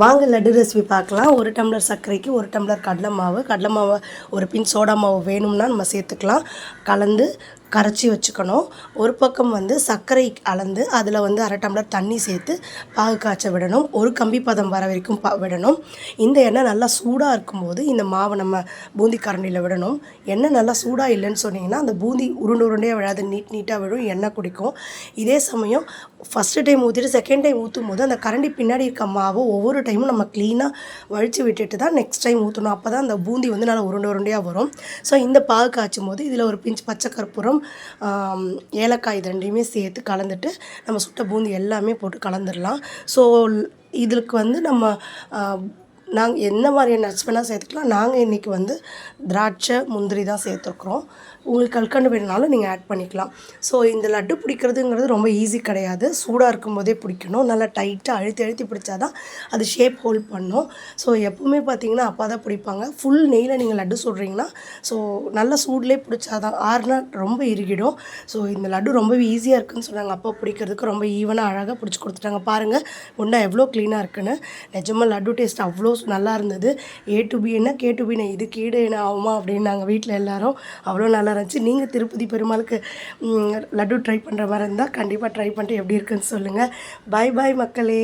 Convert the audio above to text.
வாங்க லட்டு ரெசிபி பார்க்கலாம். ஒரு டம்ளர் சர்க்கரைக்கு ஒரு டம்ளர் கடலை மாவு ஒரு பின் சோடா மாவு வேணும்னா நம்ம சேர்த்துக்கலாம். கலந்து கரைச்சி வச்சுக்கணும். ஒரு பக்கம் சர்க்கரை அளந்து அதில் அரை டம்ளர் தண்ணி சேர்த்து பாகு காய்ச்ச விடணும். ஒரு கம்பி பதம் வர வரைக்கும் விடணும். இந்த எண்ணெய் நல்லா சூடாக இருக்கும்போது இந்த மாவை நம்ம பூந்தி கரண்டியில் விடணும். எண்ணெய் நல்லா சூடாக இல்லைன்னு சொன்னிங்கன்னா அந்த பூந்தி உருண்டையாக விழாது, நீட்டாக விழும், எண்ணெய் குடிக்கும். இதே சமயம் ஃபஸ்ட்டு டைம் ஊற்றிட்டு செகண்ட் டைம் ஊற்றும் போது அந்த கரண்டி பின்னாடி இருக்க மாவு ஒவ்வொரு டைமும் நம்ம க்ளீனாக வழித்து விட்டுட்டு தான் நெக்ஸ்ட் டைம் ஊற்றணும். அப்போ தான் அந்த பூந்தி நல்லா உருண்டையாக வரும். ஸோ இந்த பாகு காய்ச்சும் போது இதில் ஒரு பிஞ்ச் பச்சை கற்பூரம், ஏலக்காய் இது ரெண்டையுமே சேர்த்து கலந்துட்டு நம்ம சுட்ட பூந்தி எல்லாமே போட்டு கலந்துடலாம். ஸோ இதுக்கு நம்ம நாங்கள் என்ன மாதிரியான நட்ஸ் வேணால் சேர்த்துக்கலாம். நாங்கள் இன்றைக்கி திராட்சை முந்திரி தான் சேர்த்துருக்குறோம். உங்களுக்கு கல்கண்டு வேணுனாலும் நீங்கள் ஆட் பண்ணிக்கலாம். ஸோ இந்த லட்டு பிடிக்கிறதுங்கிறது ரொம்ப ஈஸி கிடையாது. சூடாக இருக்கும்போதே பிடிக்கணும். நல்லா டைட்டாக அழுத்தி பிடிச்சா தான் அது ஷேப் ஹோல்ட் பண்ணும். ஸோ எப்போவுமே பார்த்தீங்கன்னா அப்பா தான் பிடிப்பாங்க. ஃபுல் நெய்யில் நீங்கள் லட்டு சுடுறீங்கன்னா ஸோ நல்ல சூட்லேயே பிடிச்சா தான், ஆறுனா ரொம்ப இறுகிடும். ஸோ இந்த லட்டு ரொம்பவே ஈஸியாக இருக்குதுன்னு சொன்னாங்க. அப்பா பிடிக்கிறதுக்கு ரொம்ப ஈவனாக அழகாக பிடிச்சி கொடுத்துட்டாங்க. பாருங்கள் உண்டா எவ்வளோ க்ளீனாக இருக்குன்னு. நிஜமாக லட்டு டேஸ்ட் அவ்வளோ நல்லா இருந்தது. ஏ டு பி என்ன கே டு பின்னா இது கீடு என்ன ஆகுமா அப்படின்னு நாங்கள் வீட்டில் எல்லோரும் அவ்வளோ நல்லா இருந்துச்சு. நீங்கள் திருப்பதி பெருமாளுக்கு லட்டு ட்ரை பண்ணுற மாதிரி இருந்தால் கண்டிப்பாக ட்ரை பண்ணிட்டு எப்படி இருக்குன்னு சொல்லுங்கள். பாய் பாய் மக்களே.